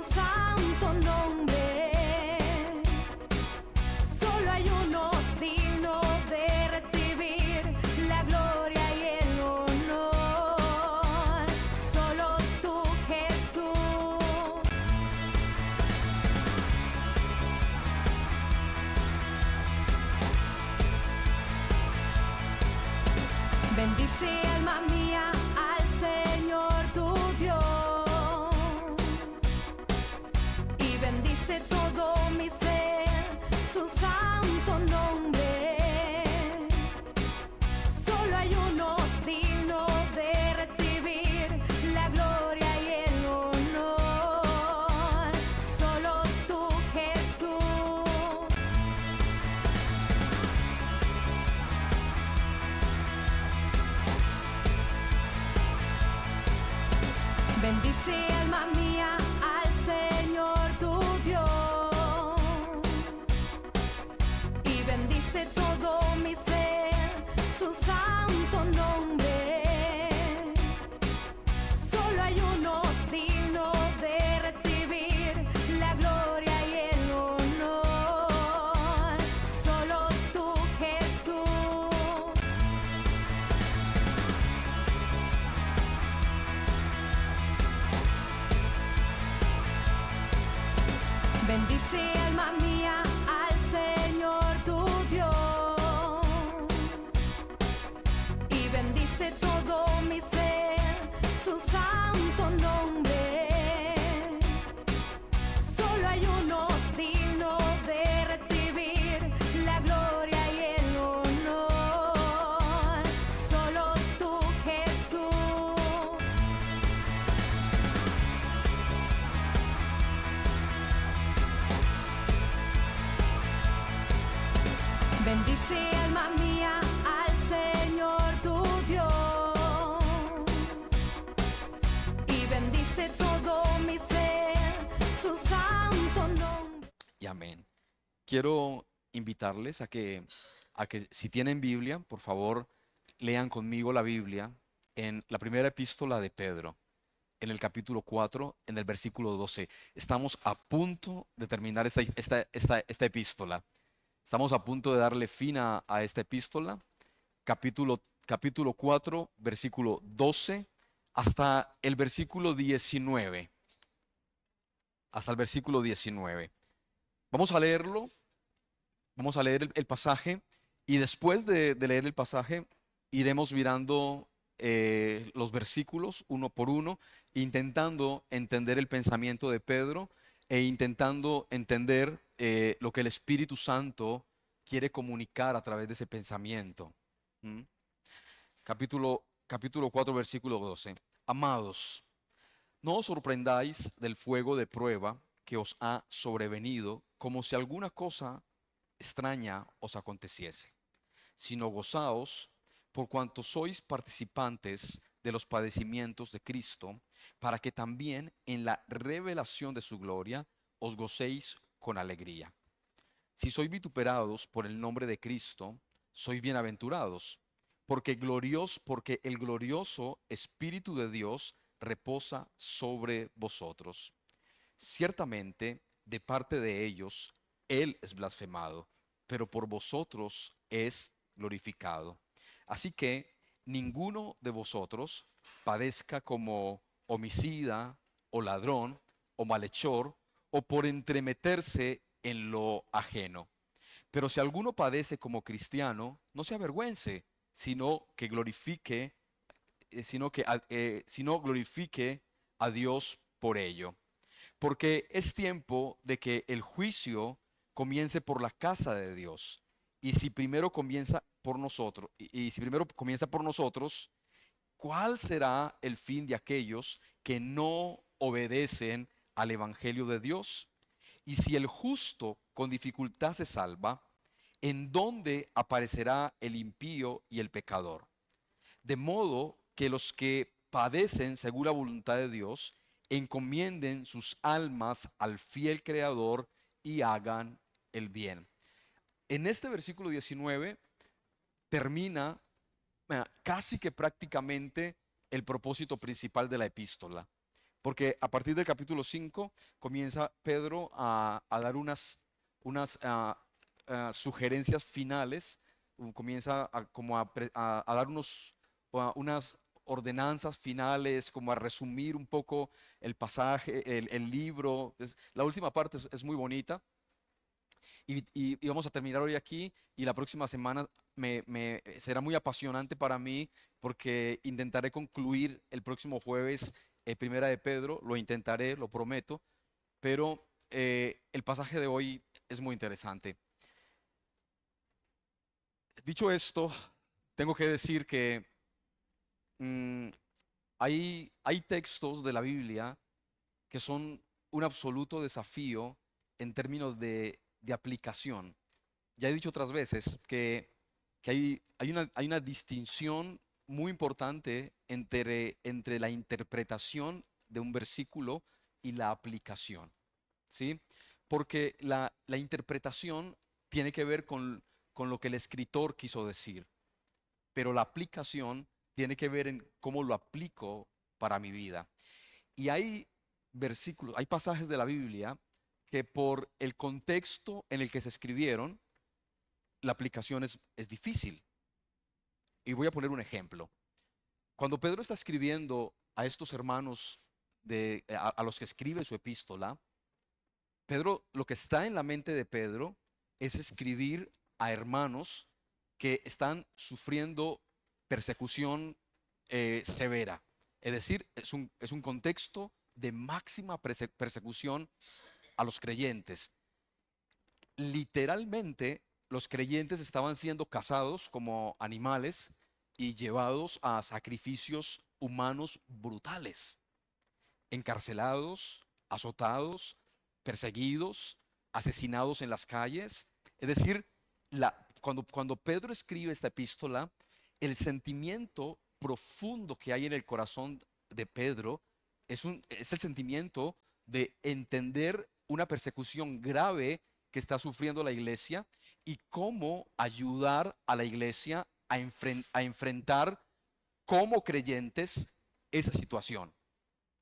santo nombre. Solo hay uno digno de recibir la gloria y el honor. Solo tú, Jesús. Bendice, alma mía, al Señor tu Dios, y bendice todo mi ser, su santo nombre. Solo hay uno digno de recibir la gloria y el honor. Solo tú, Jesús. Bendice, alma mía, al Señor tu Dios, y bendice todo mi ser, su santo nombre. Solo hay uno digno de recibir la gloria y el honor. Solo tú, Jesús. Bendice, alma mía, al Señor tu Dios, y bendice todo mi ser, su santo nombre. Solo hay uno digno de recibir la gloria y el honor. Solo tú, Jesús. Bendice, alma mía, al Señor tu Dios, y bendice todo mi ser, su santo nombre. Y amén. Quiero invitarles a que si tienen Biblia, por favor, lean conmigo la Biblia en la primera epístola de Pedro, en el capítulo 4, en el versículo 12. Estamos a punto de terminar esta epístola. Estamos a punto de darle fin a esta epístola. Capítulo 4, versículo 12, hasta el versículo 19. Hasta el versículo 19. Vamos a leerlo. Vamos a leer el pasaje, y después de leer el pasaje iremos mirando los versículos uno por uno, intentando entender el pensamiento de Pedro e intentando entender lo que el Espíritu Santo quiere comunicar a través de ese pensamiento. ¿Mm? Capítulo 4, versículo 12. Amados, no os sorprendáis del fuego de prueba que os ha sobrevenido, como si alguna cosa extraña os aconteciese, sino gozaos por cuanto sois participantes de los padecimientos de Cristo, para que también en la revelación de su gloria os gocéis con alegría. Si sois vituperados por el nombre de Cristo, sois bienaventurados, porque el glorioso Espíritu de Dios reposa sobre vosotros. Ciertamente, de parte de ellos, Él es blasfemado, pero por vosotros es glorificado. Así que ninguno de vosotros padezca como homicida, o ladrón, o malhechor, o por entremeterse en lo ajeno. Pero si alguno padece como cristiano, no se avergüence, sino que glorifique, sino glorifique a Dios por ello. Porque es tiempo de que el juicio comience por la casa de Dios. Y si primero comienza por nosotros, ¿cuál será el fin de aquellos que no obedecen al evangelio de Dios? Y si el justo con dificultad se salva, ¿en dónde aparecerá el impío y el pecador? De modo que los que padecen según la voluntad de Dios encomienden sus almas al fiel Creador y hagan el bien. En este versículo 19 termina casi que prácticamente el propósito principal de la epístola. Porque a partir del capítulo 5 comienza Pedro a dar unas sugerencias finales, comienza como a dar unas ordenanzas finales, como a resumir un poco el pasaje, el libro. La última parte es muy bonita y vamos a terminar hoy aquí y la próxima semana será muy apasionante para mí porque intentaré concluir el próximo jueves Primera de Pedro, lo intentaré, lo prometo, pero el pasaje de hoy es muy interesante. Dicho esto, tengo que decir que mm, hay textos de la Biblia que son un absoluto desafío en términos de aplicación. Ya he dicho otras veces que hay una distinción muy importante entre la interpretación de un versículo y la aplicación, ¿sí? Porque la interpretación tiene que ver con lo que el escritor quiso decir, pero la aplicación tiene que ver en cómo lo aplico para mi vida. Y hay versículos, hay pasajes de la Biblia que por el contexto en el que se escribieron, la aplicación es difícil. Y voy a poner un ejemplo. Cuando Pedro está escribiendo a estos hermanos a los que escribe su epístola, Pedro, lo que está en la mente de Pedro es escribir a hermanos que están sufriendo persecución severa. Es decir, es un contexto de máxima persecución a los creyentes. Literalmente, los creyentes estaban siendo cazados como animales y llevados a sacrificios humanos brutales, encarcelados, azotados, perseguidos, asesinados en las calles. Es decir, cuando Pedro escribe esta epístola, el sentimiento profundo que hay en el corazón de Pedro es el sentimiento de entender una persecución grave que está sufriendo la iglesia y cómo ayudar a la iglesia a enfrentar como creyentes esa situación.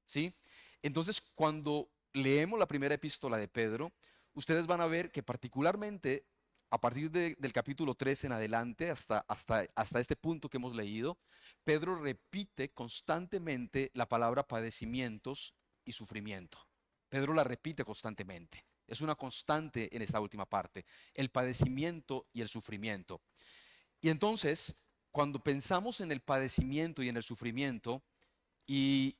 ¿Sí? Entonces, cuando leemos la primera epístola de Pedro, ustedes van a ver que particularmente a partir del capítulo 3 en adelante, hasta este punto que hemos leído, Pedro repite constantemente la palabra padecimientos y sufrimiento. Pedro la repite constantemente. Es una constante en esta última parte, el padecimiento y el sufrimiento. Y entonces, cuando pensamos en el padecimiento y en el sufrimiento, y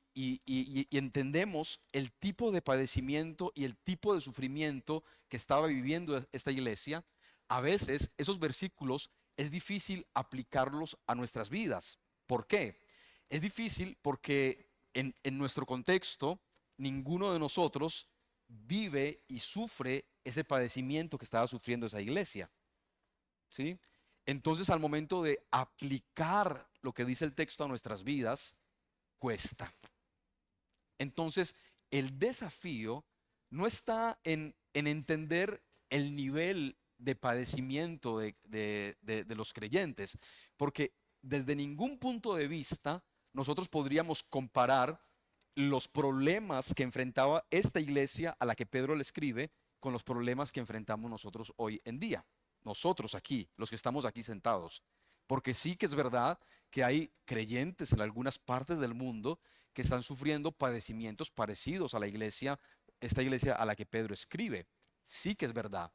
entendemos el tipo de padecimiento y el tipo de sufrimiento que estaba viviendo esta iglesia, a veces esos versículos es difícil aplicarlos a nuestras vidas. ¿Por qué? Es difícil porque en nuestro contexto ninguno de nosotros vive y sufre ese padecimiento que estaba sufriendo esa iglesia. ¿Sí? Entonces, al momento de aplicar lo que dice el texto a nuestras vidas, cuesta. Entonces, el desafío no está en entender el nivel de padecimiento de los creyentes, porque desde ningún punto de vista nosotros podríamos comparar los problemas que enfrentaba esta iglesia a la que Pedro le escribe con los problemas que enfrentamos nosotros hoy en día. Nosotros aquí, los que estamos aquí sentados. Porque sí que es verdad que hay creyentes en algunas partes del mundo que están sufriendo padecimientos parecidos a la iglesia, esta iglesia a la que Pedro escribe. Sí que es verdad.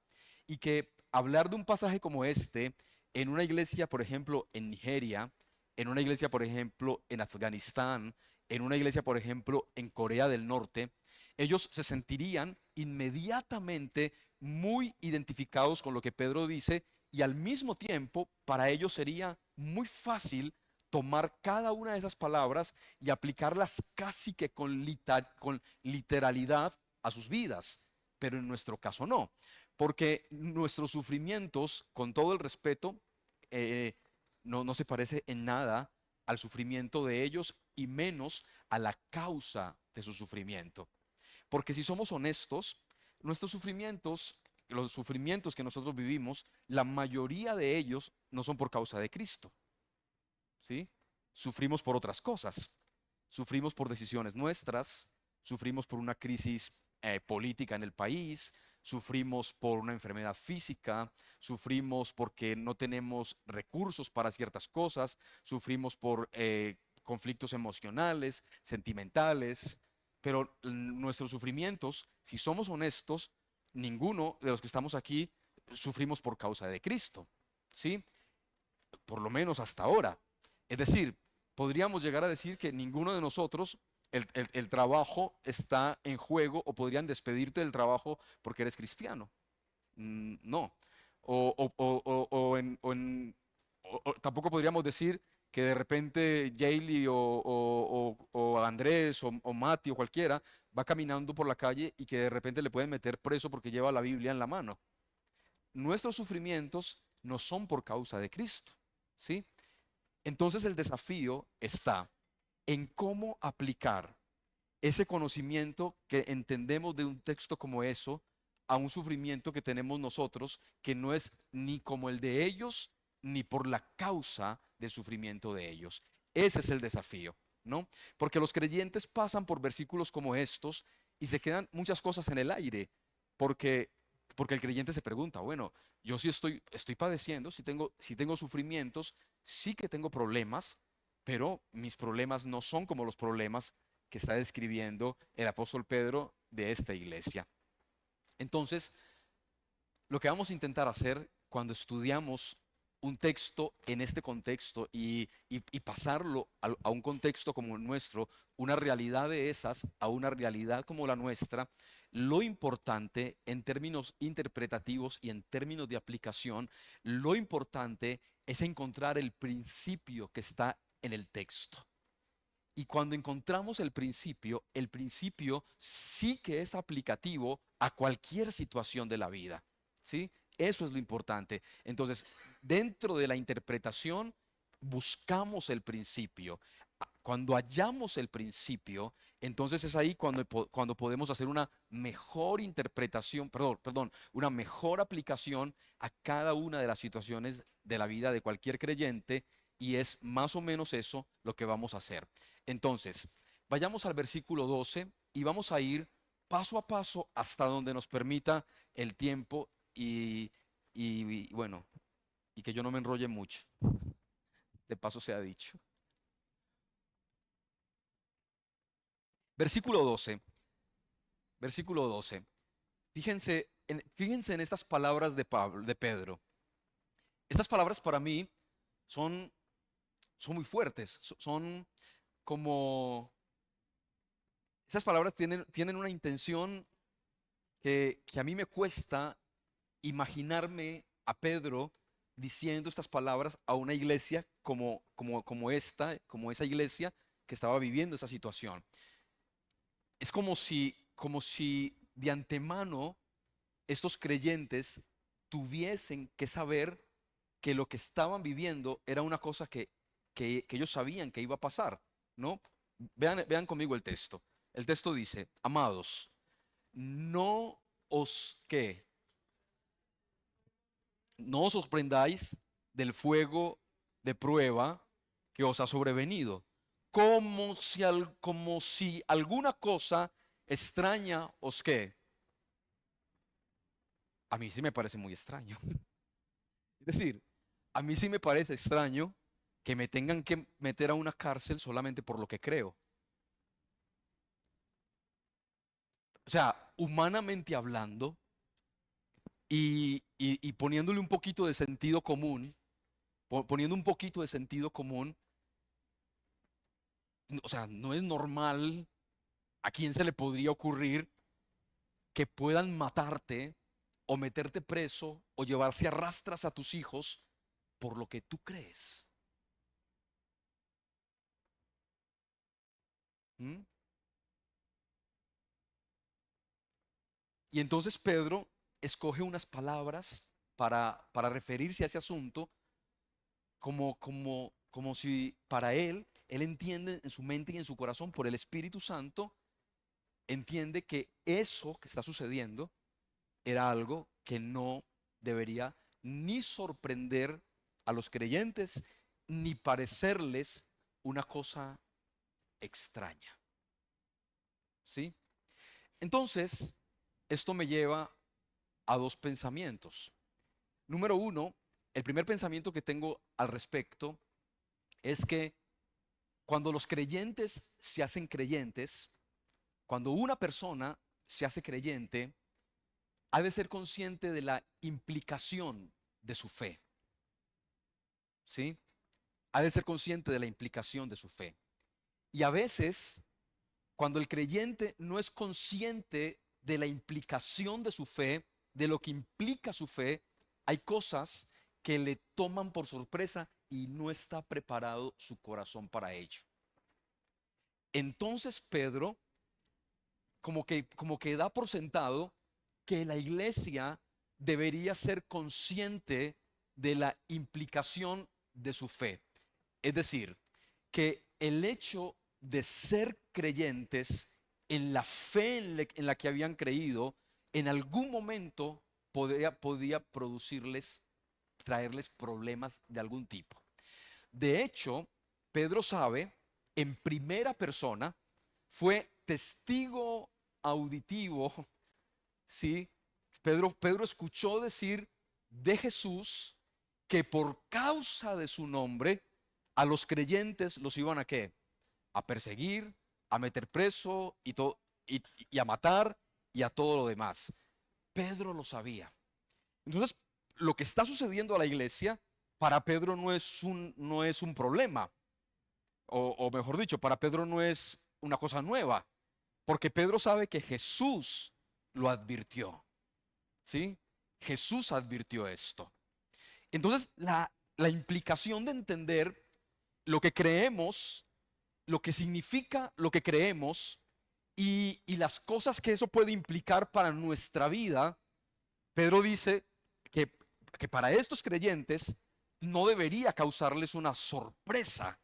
Y que hablar de un pasaje como este en una iglesia, por ejemplo, en Nigeria, en una iglesia, por ejemplo, en Afganistán, en una iglesia, por ejemplo, en Corea del Norte, ellos se sentirían inmediatamente muy identificados con lo que Pedro dice y al mismo tiempo para ellos sería muy fácil tomar cada una de esas palabras y aplicarlas casi que con literalidad a sus vidas. Pero en nuestro caso no, porque nuestros sufrimientos, con todo el respeto, no se parece en nada al sufrimiento de ellos y menos a la causa de su sufrimiento. Porque si somos honestos, nuestros sufrimientos, los sufrimientos que nosotros vivimos, la mayoría de ellos no son por causa de Cristo. ¿Sí? Sufrimos por otras cosas. Sufrimos por decisiones nuestras, sufrimos por una crisis política en el país, sufrimos por una enfermedad física, sufrimos porque no tenemos recursos para ciertas cosas, sufrimos por conflictos emocionales, sentimentales, pero nuestros sufrimientos, si somos honestos, ninguno de los que estamos aquí sufrimos por causa de Cristo, ¿sí? Por lo menos hasta ahora. Es decir, podríamos llegar a decir que ninguno de nosotros, el trabajo está en juego o podrían despedirte del trabajo porque eres cristiano. No. Tampoco podríamos decir que de repente Jaylee o Andrés o Mati o cualquiera va caminando por la calle y que de repente le pueden meter preso porque lleva la Biblia en la mano. Nuestros sufrimientos no son por causa de Cristo, ¿sí? Entonces el desafío está en cómo aplicar ese conocimiento que entendemos de un texto como eso a un sufrimiento que tenemos nosotros, que no es ni como el de ellos, ni por la causa del sufrimiento de ellos. Ese es el desafío, ¿no? Porque los creyentes pasan por versículos como estos y se quedan muchas cosas en el aire, porque, porque el creyente se pregunta, bueno, yo sí estoy padeciendo, si tengo sufrimientos, sí que tengo problemas, pero mis problemas no son como los problemas que está describiendo el apóstol Pedro de esta iglesia. Entonces, lo que vamos a intentar hacer cuando estudiamos un texto en este contexto y pasarlo a un contexto como el nuestro, una realidad de esas a una realidad como la nuestra, lo importante en términos interpretativos y en términos de aplicación, lo importante es encontrar el principio que está en el texto. Y cuando encontramos el principio sí que es aplicativo a cualquier situación de la vida, ¿sí? Eso es lo importante. Entonces, dentro de la interpretación, buscamos el principio. Cuando hallamos el principio, entonces es ahí cuando podemos hacer una mejor interpretación, perdón, una mejor aplicación a cada una de las situaciones de la vida de cualquier creyente, y es más o menos eso lo que vamos a hacer. Entonces, vayamos al versículo 12 y vamos a ir paso a paso hasta donde nos permita el tiempo y bueno, y que yo no me enrolle mucho. De paso se ha dicho. Versículo 12. Versículo 12. Fíjense en estas palabras de Pedro. Estas palabras para mí son, son muy fuertes. Son como... Esas palabras tienen una intención que a mí me cuesta imaginarme a Pedro diciendo estas palabras a una iglesia como esa iglesia que estaba viviendo esa situación. Es como si de antemano estos creyentes tuviesen que saber que lo que estaban viviendo era una cosa que ellos sabían que iba a pasar, ¿no? Vean conmigo el texto. El texto dice, amados, no os que no os sorprendáis del fuego de prueba que os ha sobrevenido, como si alguna cosa extraña os que. A mí sí me parece muy extraño. Es decir, a mí sí me parece extraño que me tengan que meter a una cárcel solamente por lo que creo. O sea, humanamente hablando y poniéndole un poquito de sentido común, poniendo un poquito de sentido común, o sea, no es normal. ¿A quién se le podría ocurrir que puedan matarte o meterte preso o llevarse a rastras a tus hijos por lo que tú crees? ¿Mm? Y entonces Pedro escoge unas palabras para referirse a ese asunto como si para él entiende en su mente y en su corazón por el Espíritu Santo, entiende que eso que está sucediendo era algo que no debería ni sorprender a los creyentes ni parecerles una cosa extraña. ¿sí? Entonces, esto me lleva a dos pensamientos. Número uno, el primer pensamiento que tengo al respecto es que cuando los creyentes se hacen creyentes, cuando una persona se hace creyente, ha de ser consciente de la implicación de su fe, ¿sí? Ha de ser consciente de la implicación de su fe. Y a veces, cuando el creyente no es consciente de la implicación de su fe, de lo que implica su fe, hay cosas que le toman por sorpresa y no está preparado su corazón para ello. Entonces Pedro como que da por sentado que la iglesia debería ser consciente de la implicación de su fe. Es decir, que el hecho de ser creyentes en la fe en la que habían creído, en algún momento podía producirles, traerles problemas de algún tipo. De hecho, Pedro sabe en primera persona, fue testigo auditivo, ¿sí? Pedro escuchó decir de Jesús que por causa de su nombre a los creyentes los iban a ¿qué? A perseguir, a meter preso y a matar y a todo lo demás. Pedro lo sabía. Entonces, lo que está sucediendo a la iglesia para Pedro no es un problema, o mejor dicho, para Pedro no es una cosa nueva, porque Pedro sabe que Jesús lo advirtió, ¿sí? Jesús advirtió esto. Entonces, la implicación de entender lo que creemos, lo que significa lo que creemos y las cosas que eso puede implicar para nuestra vida, Pedro dice que, que para estos creyentes no debería causarles una sorpresa,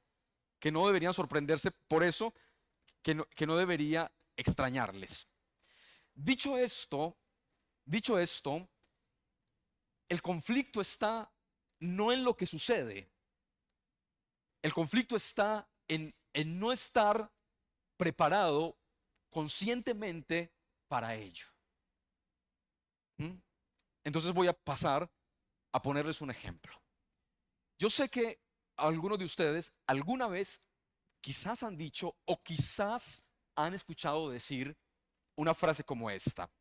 que no deberían sorprenderse por eso, que no debería extrañarles. Dicho esto, dicho esto, el conflicto está no en lo que sucede, el conflicto está en no estar preparado conscientemente para ello. ¿Mm? Entonces voy a pasar a ponerles un ejemplo. Yo sé que algunos de ustedes alguna vez quizás han dicho o quizás han escuchado decir una frase como esta.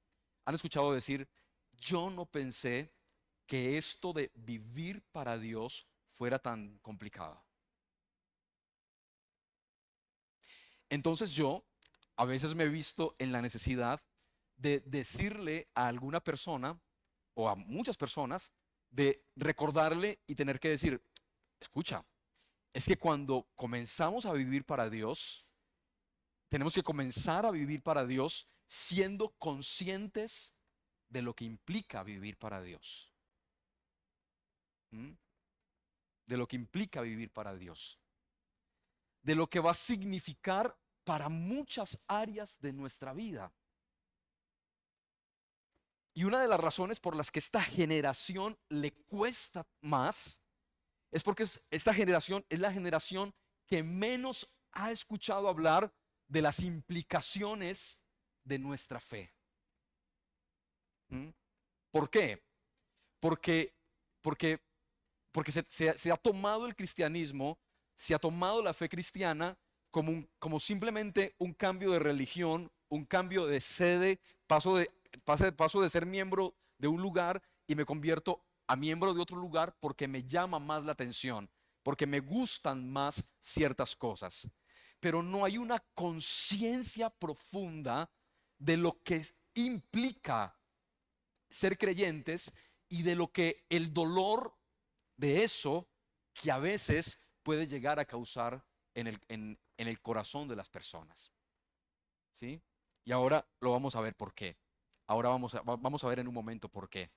Han escuchado decir, yo no pensé que esto de vivir para Dios fuera tan complicado. Entonces yo a veces me he visto en la necesidad de decirle a alguna persona o a muchas personas de recordarle y tener que decir, escucha, es que cuando comenzamos a vivir para Dios, tenemos que comenzar a vivir para Dios siendo conscientes de lo que implica vivir para Dios. ¿Mm? De lo que implica vivir para Dios. De lo que va a significar para muchas áreas de nuestra vida. Y una de las razones por las que esta generación le cuesta más es porque esta generación es la generación que menos ha escuchado hablar de las implicaciones de nuestra fe. ¿Mm? ¿Por qué? Porque, porque, porque se ha tomado el cristianismo, se ha tomado la fe cristiana como simplemente un cambio de religión, un cambio de sede, paso de ser miembro de un lugar y me convierto a miembro de otro lugar porque me llama más la atención, porque me gustan más ciertas cosas. Pero no hay una conciencia profunda de lo que implica ser creyentes y de lo que el dolor de eso que a veces puede llegar a causar en el corazón de las personas. ¿Sí? Y ahora lo vamos a ver por qué. Ahora vamos a ver en un momento por qué.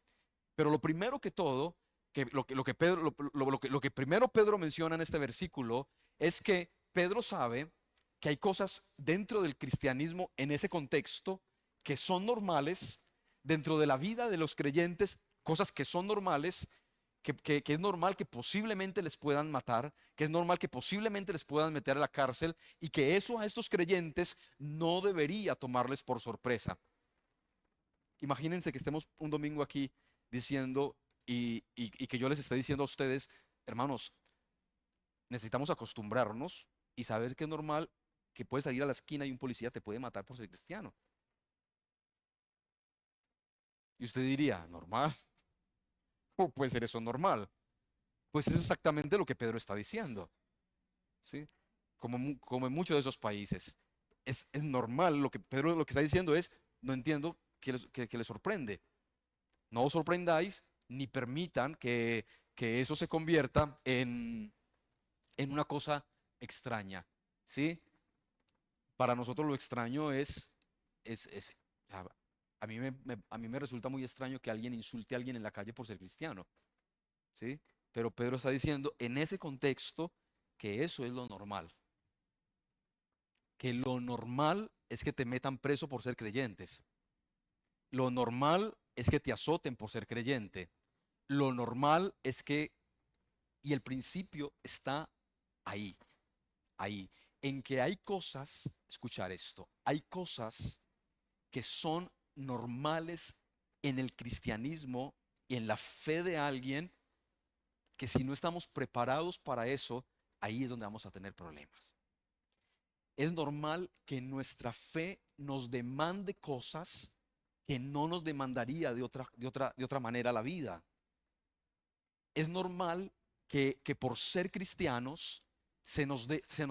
Pero lo primero que todo, lo que primero Pedro menciona en este versículo es que Pedro sabe que hay cosas dentro del cristianismo en ese contexto que son normales, dentro de la vida de los creyentes, cosas que son normales, que es normal que posiblemente les puedan matar, que es normal que posiblemente les puedan meter a la cárcel y que eso a estos creyentes no debería tomarles por sorpresa. Imagínense que estemos un domingo aquí diciendo y que yo les esté diciendo a ustedes, hermanos, necesitamos acostumbrarnos y saber que es normal que puedes salir a la esquina y un policía te puede matar por ser cristiano. Y usted diría, ¿normal? ¿Cómo puede ser eso normal? Pues es exactamente lo que Pedro está diciendo, ¿sí? Como en muchos de esos países. Es normal, lo que Pedro lo que está diciendo es, no entiendo que les sorprende. No os sorprendáis ni permitan que eso se convierta en una cosa extraña, ¿sí? Para nosotros lo extraño es a mí me resulta muy extraño que alguien insulte a alguien en la calle por ser cristiano, ¿sí? Pero Pedro está diciendo en ese contexto que eso es lo normal, que lo normal es que te metan preso por ser creyentes, lo normal es que te azoten por ser creyente, lo normal es que, y el principio está ahí, ahí, en que hay cosas, escuchar esto, hay cosas que son normales en el cristianismo y en la fe de alguien que si no estamos preparados para eso, ahí es donde vamos a tener problemas. Es normal que nuestra fe nos demande cosas que no nos demandaría de otra manera la vida. Es normal que por ser cristianos se nos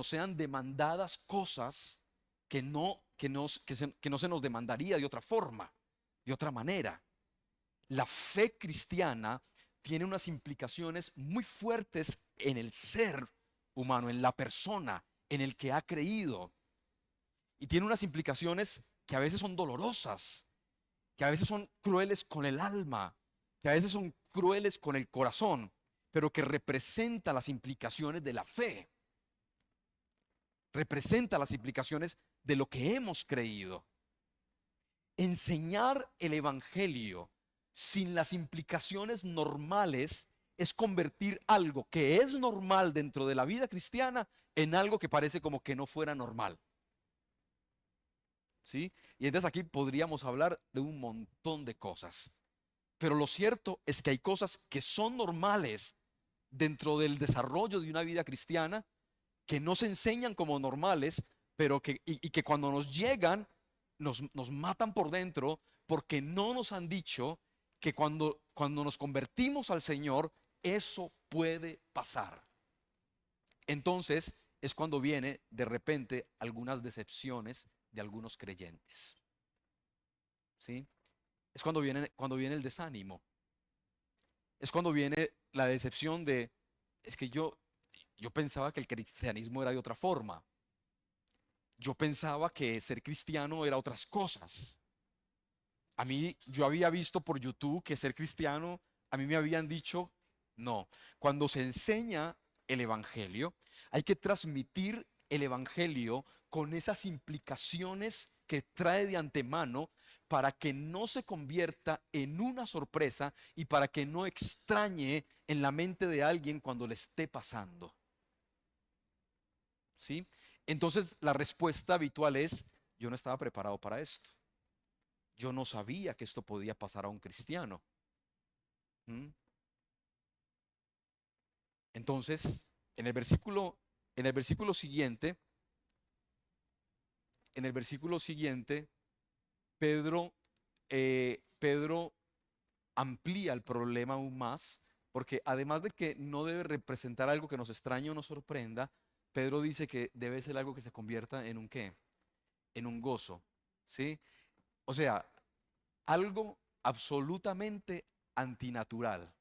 sean demandadas cosas que no se nos demandaría de otra forma, de otra manera. La fe cristiana tiene unas implicaciones muy fuertes en el ser humano, en la persona, en el que ha creído. Y tiene unas implicaciones que a veces son dolorosas, que a veces son crueles con el alma, que a veces son crueles con el corazón, pero que representa las implicaciones de la fe, representa las implicaciones de lo que hemos creído. Enseñar el Evangelio sin las implicaciones normales es convertir algo que es normal dentro de la vida cristiana en algo que parece como que no fuera normal. ¿Sí? Y entonces aquí podríamos hablar de un montón de cosas. Pero lo cierto es que hay cosas que son normales dentro del desarrollo de una vida cristiana que no se enseñan como normales, pero y que cuando nos llegan nos matan por dentro porque no nos han dicho que cuando nos convertimos al Señor, eso puede pasar. Entonces es cuando viene de repente algunas decepciones de algunos creyentes. ¿Sí? Es cuando viene el desánimo. Es cuando viene la decepción es que yo pensaba que el cristianismo era de otra forma. Yo pensaba que ser cristiano era otras cosas. Yo había visto por YouTube que ser cristiano, a mí me habían dicho, no, cuando se enseña el Evangelio, hay que transmitir el Evangelio con esas implicaciones que trae de antemano para que no se convierta en una sorpresa y para que no extrañe en la mente de alguien cuando le esté pasando. ¿Sí? Entonces la respuesta habitual es, yo no estaba preparado para esto. Yo no sabía que esto podía pasar a un cristiano. ¿Mm? Entonces, en el versículo, en el versículo siguiente, en el versículo siguiente, Pedro amplía el problema aún más, porque además de que no debe representar algo que nos extrañe o nos sorprenda, Pedro dice que debe ser algo que se convierta en un qué, en un gozo, ¿sí? O sea, algo absolutamente antinatural,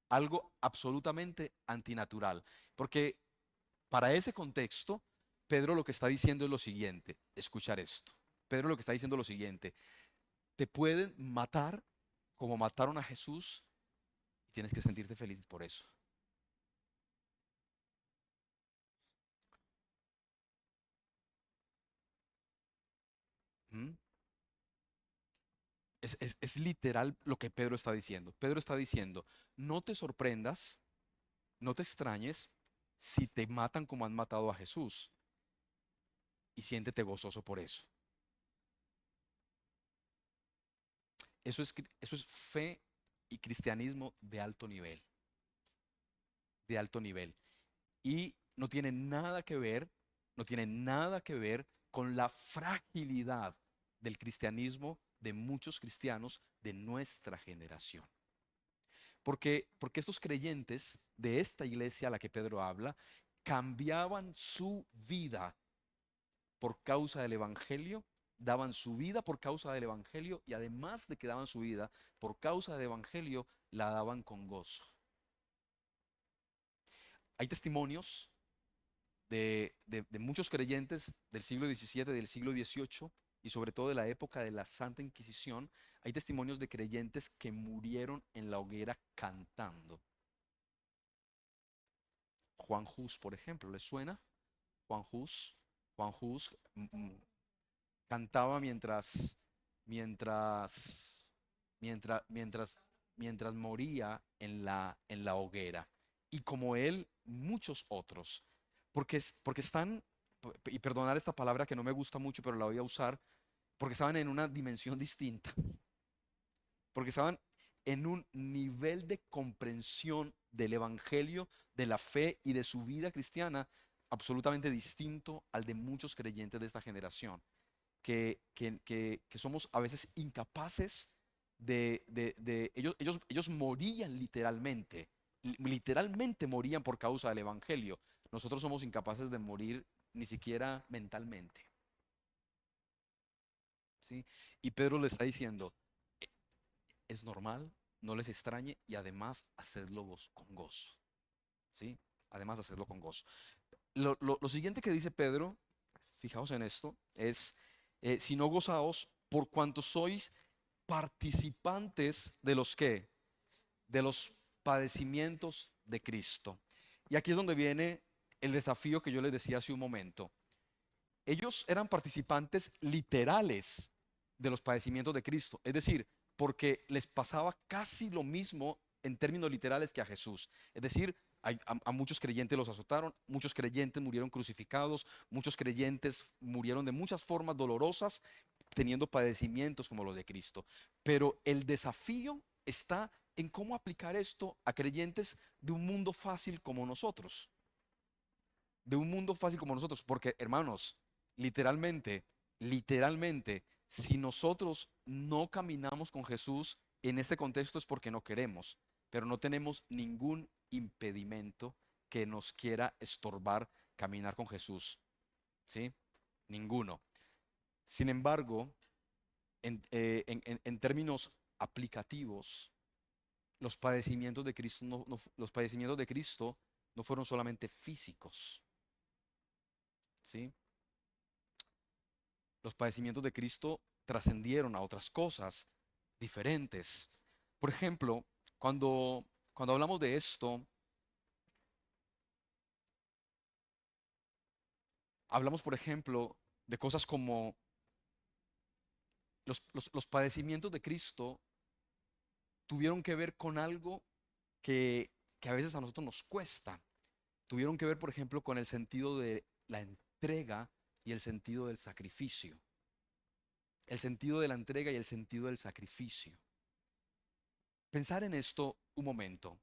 algo absolutamente antinatural, porque para ese contexto, Pedro lo que está diciendo es lo siguiente, escuchar esto. Pedro lo que está diciendo es lo siguiente, te pueden matar como mataron a Jesús y tienes que sentirte feliz por eso. ¿Mm? Es literal lo que Pedro está diciendo. Pedro está diciendo, no te sorprendas, no te extrañes si te matan como han matado a Jesús y siéntete gozoso por eso. Eso es fe y cristianismo de alto nivel, de alto nivel. Y no tiene nada que ver, no tiene nada que ver con la fragilidad del cristianismo de muchos cristianos de nuestra generación. Porque estos creyentes de esta iglesia a la que Pedro habla cambiaban su vida por causa del Evangelio, daban su vida por causa del Evangelio y además de que daban su vida por causa del Evangelio, la daban con gozo. Hay testimonios de muchos creyentes del siglo XVII, del siglo XVIII y sobre todo de la época de la Santa Inquisición. Hay testimonios de creyentes que murieron en la hoguera cantando. Juan Hus, por ejemplo, ¿les suena? Juan Hus, Juan Hus cantaba mientras, mientras, mientras, mientras moría en la hoguera. Y como él, muchos otros. Porque están, y perdonar esta palabra que no me gusta mucho, pero la voy a usar, porque estaban en una dimensión distinta. Porque estaban en un nivel de comprensión del evangelio, de la fe y de su vida cristiana absolutamente distinto al de muchos creyentes de esta generación, que somos a veces incapaces ellos morían literalmente, literalmente morían por causa del evangelio. Nosotros somos incapaces de morir ni siquiera mentalmente, ¿sí? Y Pedro le está diciendo, es normal, no les extrañe y además hacedlo con gozo, ¿sí? Además hacerlo con gozo. Lo siguiente que dice Pedro, fijaos en esto, es, si no gozaos por cuanto sois participantes de los que, de los padecimientos de Cristo. Y aquí es donde viene el desafío que yo les decía hace un momento. Ellos eran participantes literales de los padecimientos de Cristo, es decir, porque les pasaba casi lo mismo en términos literales que a Jesús. Es decir, a muchos creyentes los azotaron, muchos creyentes murieron crucificados, muchos creyentes murieron de muchas formas dolorosas, teniendo padecimientos como los de Cristo. Pero el desafío está en cómo aplicar esto a creyentes de un mundo fácil como nosotros. De un mundo fácil como nosotros. Porque, hermanos, literalmente, si nosotros no caminamos con Jesús en este contexto es porque no queremos, pero no tenemos ningún impedimento que nos quiera estorbar caminar con Jesús, ¿sí? Ninguno. Sin embargo, en términos aplicativos, los padecimientos de Cristo los padecimientos de Cristo no fueron solamente físicos, ¿sí? Los padecimientos de Cristo trascendieron a otras cosas diferentes. Por ejemplo, cuando hablamos de esto, hablamos, por ejemplo, de cosas como los padecimientos de Cristo tuvieron que ver con algo que a veces a nosotros nos cuesta. Tuvieron que ver, por ejemplo, con el sentido de la entrega y el sentido del sacrificio. El sentido de la entrega y el sentido del sacrificio. Pensar en esto un momento.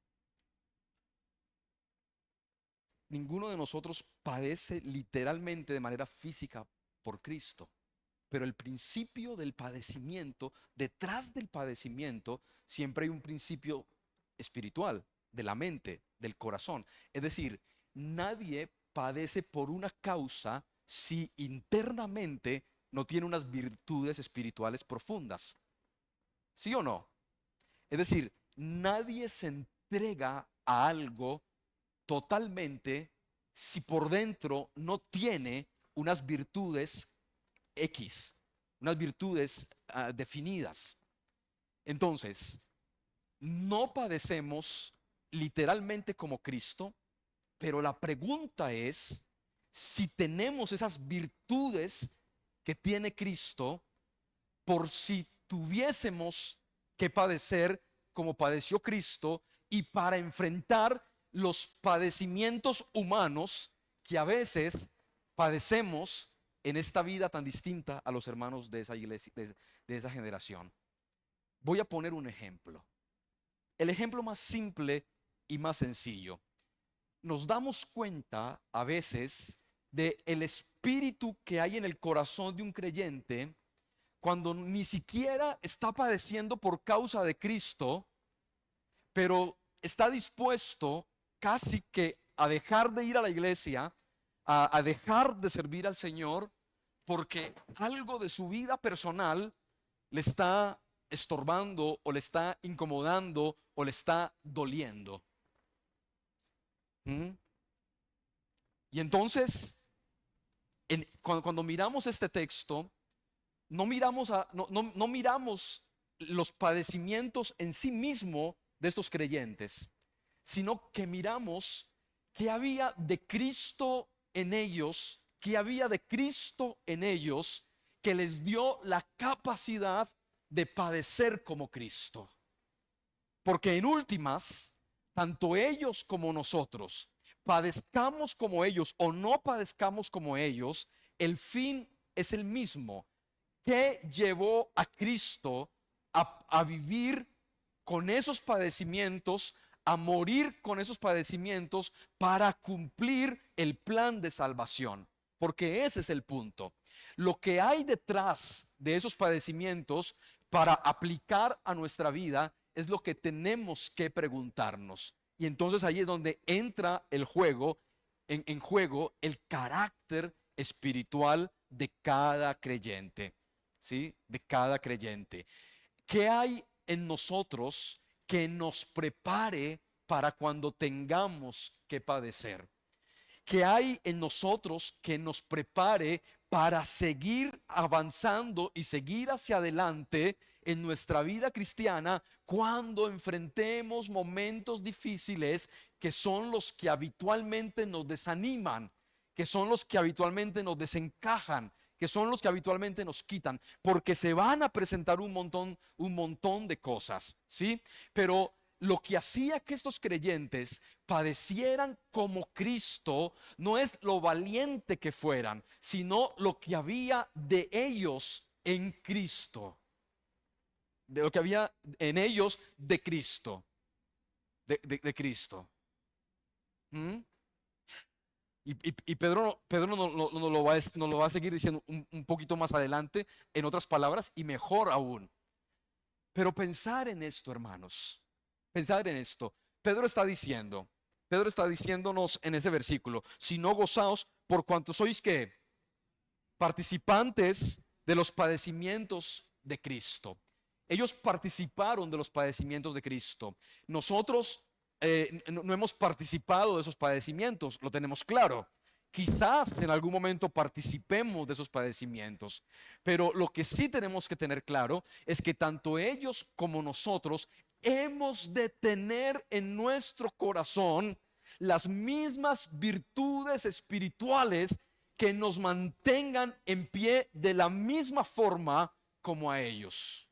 Ninguno de nosotros padece literalmente de manera física por Cristo. Pero el principio del padecimiento, detrás del padecimiento, siempre hay un principio espiritual, de la mente, del corazón. Es decir, nadie padece por una causa si internamente no tiene unas virtudes espirituales profundas. ¿Sí o no? Es decir, nadie se entrega a algo totalmente si por dentro no tiene unas virtudes X, unas virtudes definidas. Entonces, no padecemos literalmente como Cristo, pero la pregunta es si tenemos esas virtudes que tiene Cristo por si tuviésemos que padecer como padeció Cristo y para enfrentar los padecimientos humanos que a veces padecemos en esta vida tan distinta a los hermanos de esa iglesia, de esa generación. Voy a poner un ejemplo. El ejemplo más simple y más sencillo. Nos damos cuenta a veces de el espíritu que hay en el corazón de un creyente cuando ni siquiera está padeciendo por causa de Cristo, pero está dispuesto casi que a dejar de ir a la iglesia, a dejar de servir al Señor, porque algo de su vida personal le está estorbando o le está incomodando o le está doliendo. ¿Mm? Y entonces, cuando miramos este texto, no miramos los padecimientos en sí mismo de estos creyentes, sino que miramos qué había de Cristo en ellos, qué había de Cristo en ellos que les dio la capacidad de padecer como Cristo. Porque en últimas, tanto ellos como nosotros, padezcamos como ellos o no padezcamos como ellos, el fin es el mismo. ¿Qué llevó a Cristo a vivir con esos padecimientos, a morir con esos padecimientos para cumplir el plan de salvación? Porque ese es el punto. Lo que hay detrás de esos padecimientos para aplicar a nuestra vida es lo que tenemos que preguntarnos. Y entonces ahí es donde entra el juego, en juego el carácter espiritual de cada creyente. ¿Sí? De cada creyente. ¿Qué hay en nosotros que nos prepare para cuando tengamos que padecer? ¿Qué hay en nosotros que nos prepare para seguir avanzando y seguir hacia adelante en nuestra vida cristiana cuando enfrentemos momentos difíciles que son los que habitualmente nos desaniman, que son los que habitualmente nos desencajan, que son los que habitualmente nos quitan, porque se van a presentar un montón de cosas, ¿sí? Pero lo que hacía que estos creyentes padecieran como Cristo no es lo valiente que fueran, sino lo que había de ellos en Cristo, de lo que había en ellos de Cristo, de Cristo. ¿Mm? Y Pedro nos lo va a seguir diciendo un poquito más adelante, en otras palabras, y mejor aún. Pero pensar en esto, hermanos, pensar en esto. Pedro está diciéndonos en ese versículo, si no gozaos por cuanto sois que participantes de los padecimientos de Cristo. Ellos participaron de los padecimientos de Cristo. Nosotros no hemos participado de esos padecimientos, lo tenemos claro. Quizás en algún momento participemos de esos padecimientos, pero lo que sí tenemos que tener claro es que tanto ellos como nosotros hemos de tener en nuestro corazón las mismas virtudes espirituales que nos mantengan en pie de la misma forma como a ellos.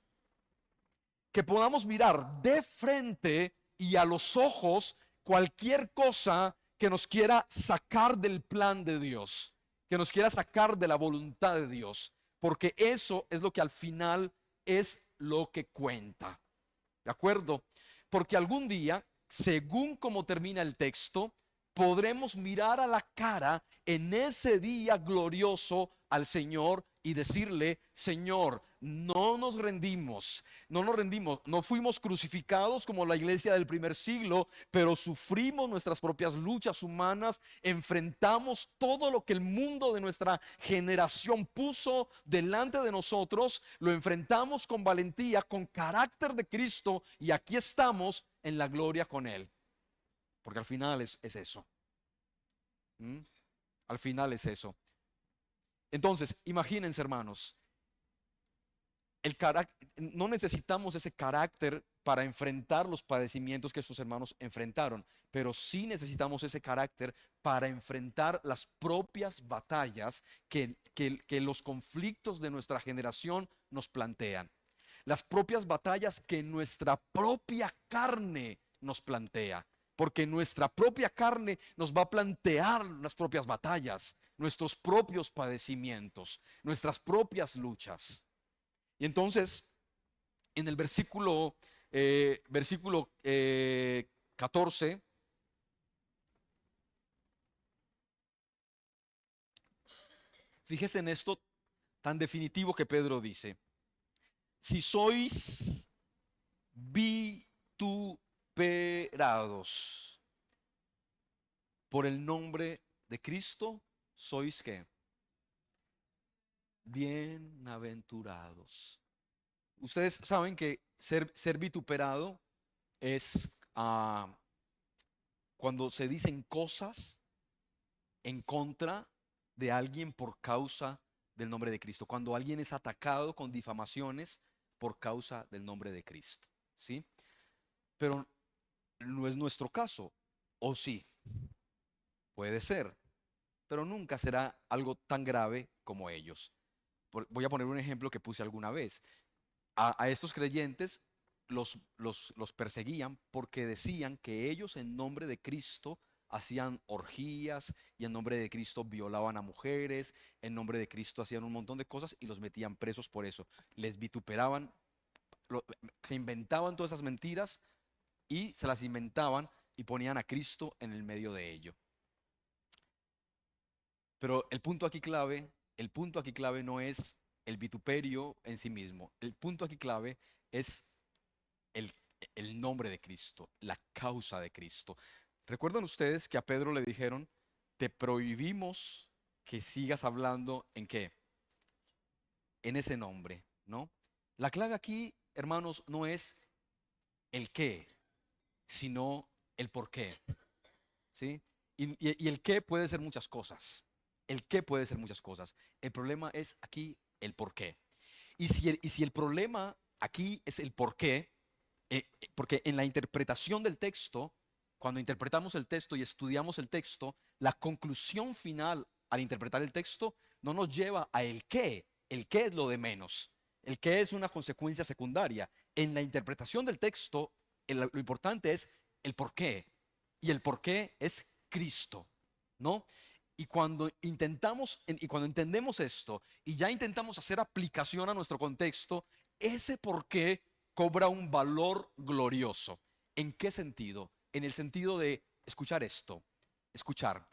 Que podamos mirar de frente y a los ojos cualquier cosa que nos quiera sacar del plan de Dios, que nos quiera sacar de la voluntad de Dios, porque eso es lo que al final es lo que cuenta. ¿De acuerdo? Porque algún día, según como termina el texto, podremos mirar a la cara en ese día glorioso al Señor y decirle: Señor, no nos rendimos, no fuimos crucificados como la iglesia del primer siglo, pero sufrimos nuestras propias luchas humanas, enfrentamos todo lo que el mundo de nuestra generación puso delante de nosotros, lo enfrentamos con valentía, con carácter de Cristo, y aquí estamos en la gloria con Él. Porque al final es eso. Al final es eso. Entonces, imagínense, hermanos, no necesitamos ese carácter para enfrentar los padecimientos que estos hermanos enfrentaron, pero sí necesitamos ese carácter para enfrentar las propias batallas que los conflictos de nuestra generación nos plantean. las propias batallas que nuestra propia carne nos plantea. Porque nuestra propia carne nos va a plantear las propias batallas, nuestros propios padecimientos, nuestras propias luchas. Y entonces, en el versículo 14, fíjese en esto tan definitivo que Pedro dice: si sois vituperados por el nombre de Cristo, sois ¿qué? Bienaventurados. Ustedes saben que ser vituperado es cuando se dicen cosas en contra de alguien por causa del nombre de Cristo. Cuando alguien es atacado con difamaciones por causa del nombre de Cristo. ¿Sí? Pero no es nuestro caso. ¿O sí? Puede ser. Pero nunca será algo tan grave como ellos. Voy a poner un ejemplo que puse alguna vez. A estos creyentes los perseguían porque decían que ellos en nombre de Cristo hacían orgías y en nombre de Cristo violaban a mujeres, en nombre de Cristo hacían un montón de cosas y los metían presos por eso. Les vituperaban, se inventaban todas esas mentiras y se las inventaban y ponían a Cristo en el medio de ello. Pero el punto aquí clave no es el vituperio en sí mismo. El punto aquí clave es el, el nombre de Cristo, la causa de Cristo. ¿Recuerdan ustedes que a Pedro le dijeron: te prohibimos que sigas hablando en qué? En ese nombre, ¿no? La clave aquí, hermanos, no es el qué, sino el por qué, ¿sí? Y el qué puede ser muchas cosas. El qué puede ser muchas cosas. El problema es aquí el por qué. Y si el problema aquí es el por qué, porque en la interpretación del texto, cuando interpretamos el texto y estudiamos el texto, la conclusión final al interpretar el texto no nos lleva a el qué. El qué es lo de menos. El qué es una consecuencia secundaria. En la interpretación del texto, lo importante es el por qué. Y el por qué es Cristo, ¿no? Y cuando entendemos esto y ya intentamos hacer aplicación a nuestro contexto, ese por qué cobra un valor glorioso. ¿En qué sentido? En el sentido de escuchar esto, escuchar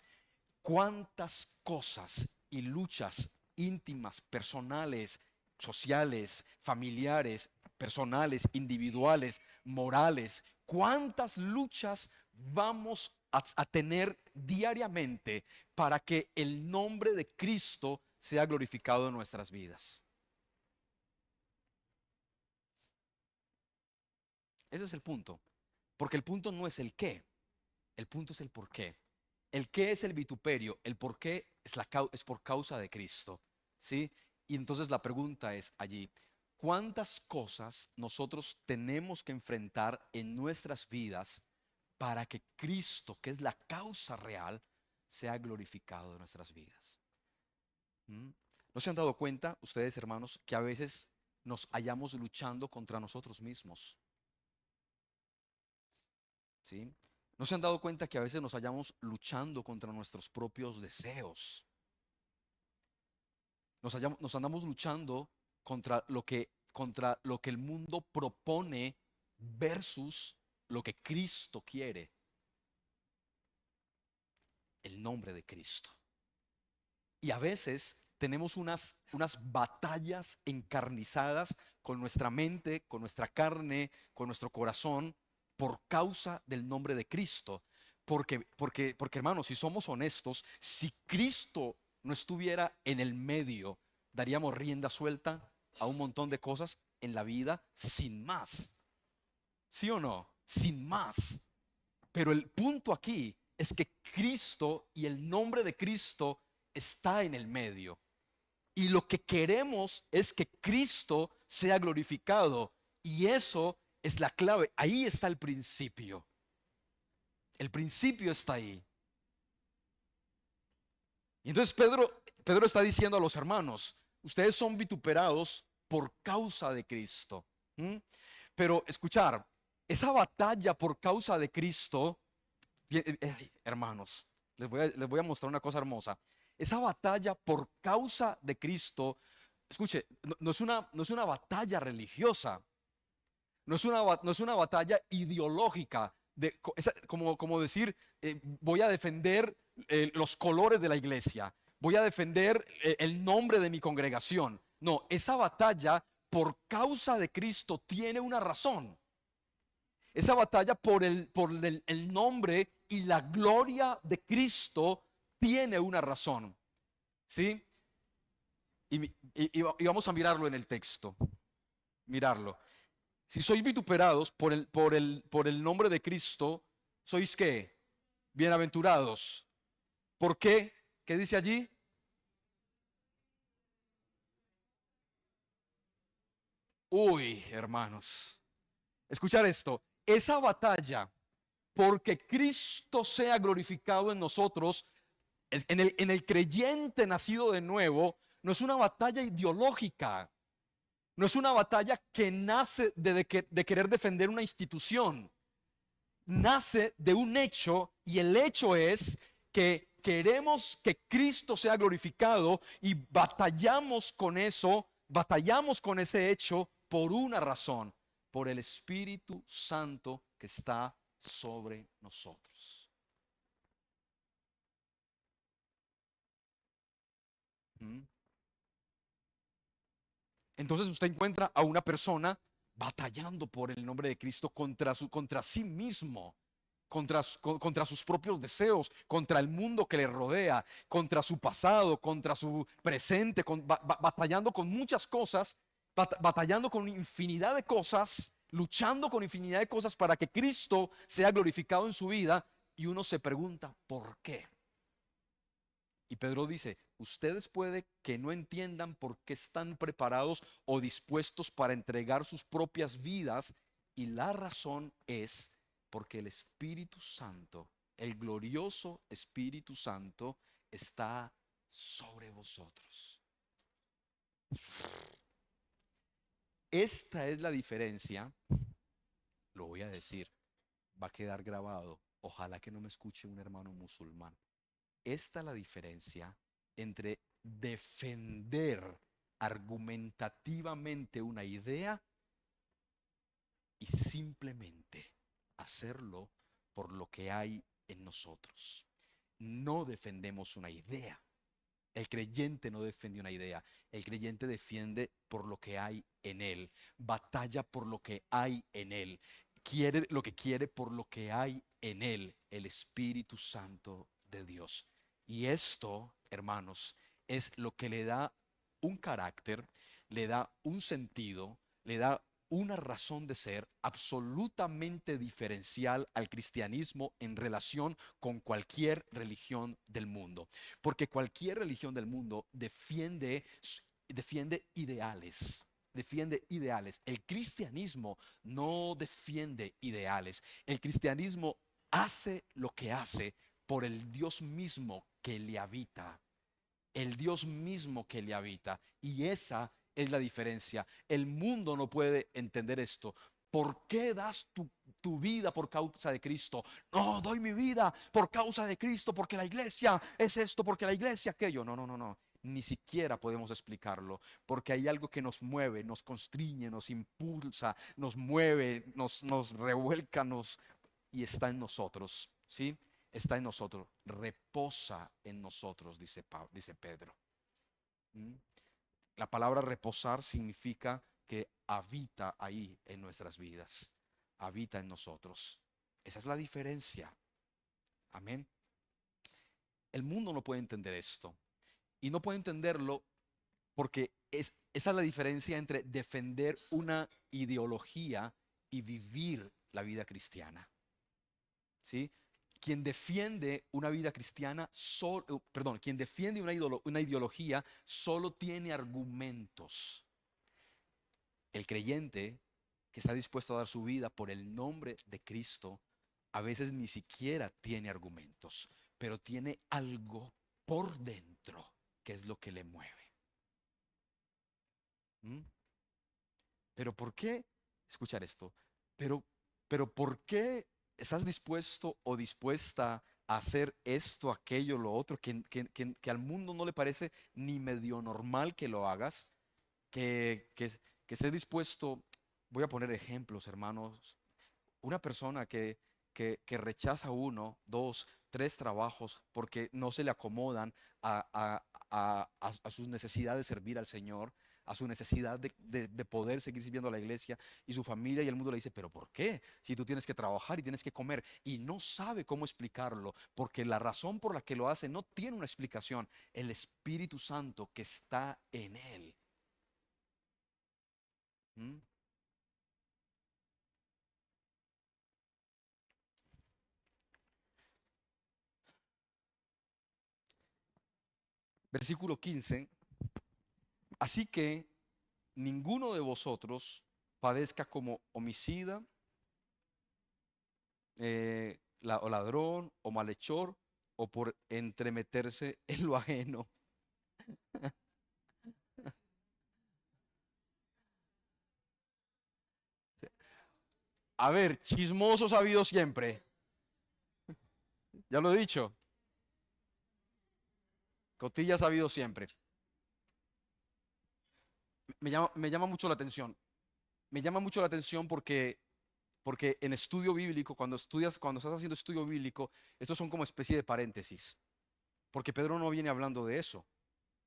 cuántas cosas y luchas íntimas, personales, sociales, familiares, personales, individuales, morales, cuántas luchas vamos a tener diariamente para que el nombre de Cristo sea glorificado en nuestras vidas. Ese es el punto. Porque el punto no es el qué, el punto es el por qué. El qué es el vituperio, el por qué es por causa de Cristo, ¿sí? Y entonces la pregunta es allí: ¿cuántas cosas nosotros tenemos que enfrentar en nuestras vidas para que Cristo, que es la causa real, sea glorificado en nuestras vidas? ¿Mm? ¿No se han dado cuenta ustedes, hermanos, que a veces nos hallamos luchando contra nosotros mismos? ¿Sí? ¿No se han dado cuenta que a veces nos hallamos luchando contra nuestros propios deseos? Nos andamos luchando contra lo que el mundo propone versus lo que Cristo quiere. El nombre de Cristo. Y a veces tenemos unas batallas encarnizadas con nuestra mente, con nuestra carne, con nuestro corazón, por causa del nombre de Cristo. Porque hermanos, si somos honestos, si Cristo no estuviera en el medio, daríamos rienda suelta a un montón de cosas en la vida sin más. ¿Sí o no? Sin más. Pero el punto aquí es que Cristo y el nombre de Cristo está en el medio. Y lo que queremos es que Cristo sea glorificado. Y eso es la clave. Ahí está el principio. El principio está ahí. Y entonces Pedro está diciendo a los hermanos: ustedes son vituperados por causa de Cristo. ¿Mm? Pero escuchar, esa batalla por causa de Cristo, hermanos, les voy a mostrar una cosa hermosa. Esa batalla por causa de Cristo, escuche, no es una batalla religiosa, no es una batalla ideológica, como decir, voy a defender los colores de la iglesia, voy a defender el nombre de mi congregación. No, esa batalla por causa de Cristo tiene una razón. Esa batalla por el nombre y la gloria de Cristo tiene una razón. ¿Sí? Y vamos a mirarlo en el texto. Mirarlo. Si sois vituperados por el nombre de Cristo, ¿sois qué? Bienaventurados. ¿Por qué? ¿Qué dice allí? Uy, hermanos. Escuchar esto. Esa batalla, porque Cristo sea glorificado en nosotros, en el creyente nacido de nuevo, no es una batalla ideológica. No es una batalla que nace de querer defender una institución. Nace de un hecho, y el hecho es que queremos que Cristo sea glorificado y batallamos con ese hecho por una razón, por el Espíritu Santo que está sobre nosotros. ¿Mm? Entonces usted encuentra a una persona batallando por el nombre de Cristo contra sí mismo, contra sus propios deseos, contra el mundo que le rodea, contra su pasado, contra su presente, batallando con muchas cosas, batallando con infinidad de cosas, luchando con infinidad de cosas para que Cristo sea glorificado en su vida. Y uno se pregunta, ¿por qué? Y Pedro dice, ustedes puede que no entiendan por qué están preparados o dispuestos para entregar sus propias vidas. Y la razón es porque el Espíritu Santo, el glorioso Espíritu Santo, está sobre vosotros. Esta es la diferencia, lo voy a decir, va a quedar grabado. Ojalá que no me escuche un hermano musulmán. Esta es la diferencia entre defender argumentativamente una idea y simplemente hacerlo por lo que hay en nosotros. No defendemos una idea. El creyente no defiende una idea. El creyente defiende por lo que hay en él. Batalla por lo que hay en él. Quiere lo que quiere por lo que hay en él, el Espíritu Santo de Dios. Y esto, hermanos, es lo que le da un carácter, le da un sentido, le da una razón de ser absolutamente diferencial al cristianismo en relación con cualquier religión del mundo. Porque cualquier religión del mundo defiende ideales. Defiende ideales. El cristianismo no defiende ideales. El cristianismo hace lo que hace por el Dios mismo que le habita. El Dios mismo que le habita. Y esa es la diferencia. El mundo no puede entender esto. ¿Por qué das tu vida por causa de Cristo? No, doy mi vida por causa de Cristo, porque la iglesia es esto, porque la iglesia aquello. No, no, no, no. Ni siquiera podemos explicarlo, porque hay algo que nos mueve, nos constriñe, nos impulsa, nos mueve, nos revuelca, y está en nosotros, ¿sí? Está en nosotros, reposa en nosotros, dice Pedro. ¿Mm? La palabra reposar significa que habita ahí en nuestras vidas, habita en nosotros. Esa es la diferencia. Amén. El mundo no puede entender esto y no puede entenderlo porque esa es la diferencia entre defender una ideología y vivir la vida cristiana. ¿Sí? Quien defiende una vida cristiana, quien defiende una ideología solo tiene argumentos. El creyente que está dispuesto a dar su vida por el nombre de Cristo, a veces ni siquiera tiene argumentos, pero tiene algo por dentro que es lo que le mueve. ¿Mm? Pero ¿por qué? escuchar esto, pero, pero ¿por qué estás dispuesto o dispuesta a hacer esto, aquello, lo otro, que al mundo no le parece ni medio normal que lo hagas? Que estés dispuesto, voy a poner ejemplos, hermanos, una persona que rechaza uno, dos, tres trabajos porque no se le acomodan a sus necesidades de servir al Señor, a su necesidad de poder seguir sirviendo a la iglesia, y su familia y el mundo le dice, pero ¿por qué? Si tú tienes que trabajar y tienes que comer, y no sabe cómo explicarlo, porque la razón por la que lo hace no tiene una explicación, el Espíritu Santo que está en él. ¿Mm? Versículo 15. Así que ninguno de vosotros padezca como homicida, o ladrón, o malhechor, o por entremeterse en lo ajeno. A ver, chismosos ha habido siempre. Ya lo he dicho. Cotillas ha habido siempre. Me llama mucho la atención. Me llama mucho la atención porque en estudio bíblico, cuando estás haciendo estudio bíblico, estos son como especie de paréntesis. Porque Pedro no viene hablando de eso.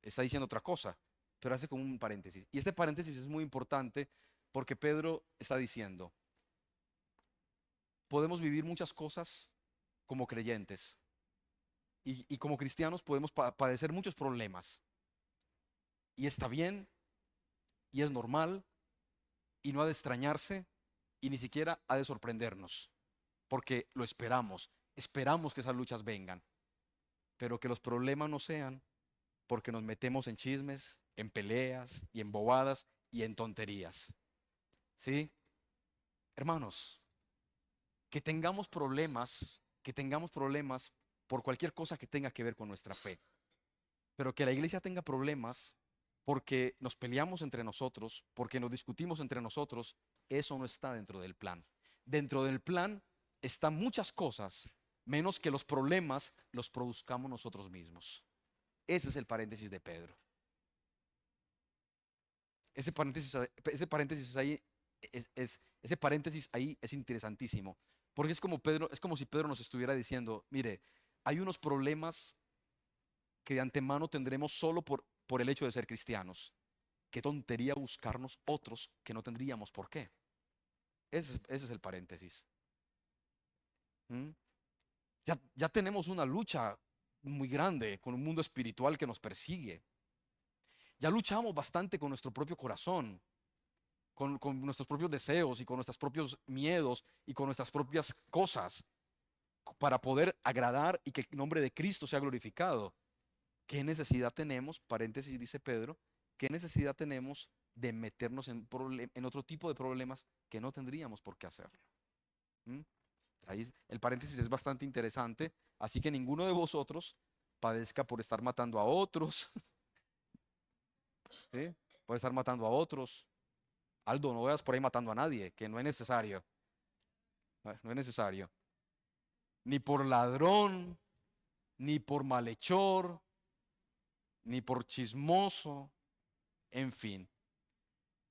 Está diciendo otra cosa, pero hace como un paréntesis. Y este paréntesis es muy importante porque Pedro está diciendo, podemos vivir muchas cosas como creyentes y como cristianos podemos padecer muchos problemas. Y está bien y es normal y no ha de extrañarse y ni siquiera ha de sorprendernos, porque lo esperamos que esas luchas vengan, pero que los problemas no sean porque nos metemos en chismes, en peleas y en bobadas y en tonterías. ¿Sí? Hermanos, que tengamos problemas por cualquier cosa que tenga que ver con nuestra fe, pero que la iglesia tenga problemas porque nos peleamos entre nosotros, porque nos discutimos entre nosotros, eso no está dentro del plan. Dentro del plan están muchas cosas, menos que los problemas los produzcamos nosotros mismos. Ese es el paréntesis de Pedro. Ese paréntesis ahí ese paréntesis ahí es interesantísimo, porque es como si Pedro nos estuviera diciendo, mire, hay unos problemas que de antemano tendremos solo por el hecho de ser cristianos. Qué tontería buscarnos otros que no tendríamos por qué. Ese es el paréntesis. ¿Mm? Ya tenemos una lucha muy grande con un mundo espiritual que nos persigue. Ya luchamos bastante con nuestro propio corazón, con nuestros propios deseos y con nuestros propios miedos y con nuestras propias cosas para poder agradar y que el nombre de Cristo sea glorificado. ¿Qué necesidad tenemos, paréntesis dice Pedro, qué necesidad tenemos de meternos en otro tipo de problemas que no tendríamos por qué hacerlo? ¿Mm? Ahí el paréntesis es bastante interesante. Así que ninguno de vosotros padezca por estar matando a otros, ¿sí? Por estar matando a otros. Aldo, no vayas por ahí matando a nadie, que no es necesario. No es necesario. Ni por ladrón, ni por malhechor, ni por chismoso, en fin.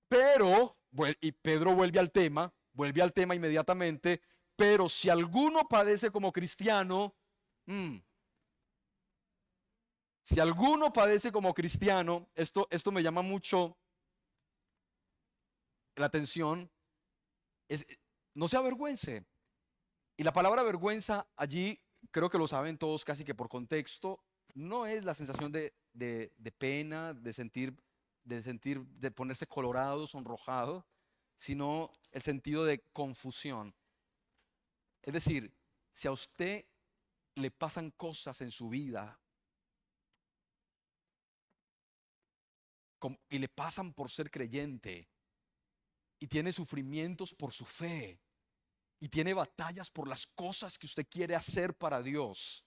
Pero, y Pedro vuelve al tema inmediatamente, pero si alguno padece como cristiano, si alguno padece como cristiano, esto me llama mucho la atención, es, no se avergüence. Y la palabra vergüenza allí, creo que lo saben todos casi que por contexto, no es la sensación de pena, de ponerse colorado, sonrojado, sino el sentido de confusión. Es decir, si a usted le pasan cosas en su vida y le pasan por ser creyente y tiene sufrimientos por su fe y tiene batallas por las cosas que usted quiere hacer para Dios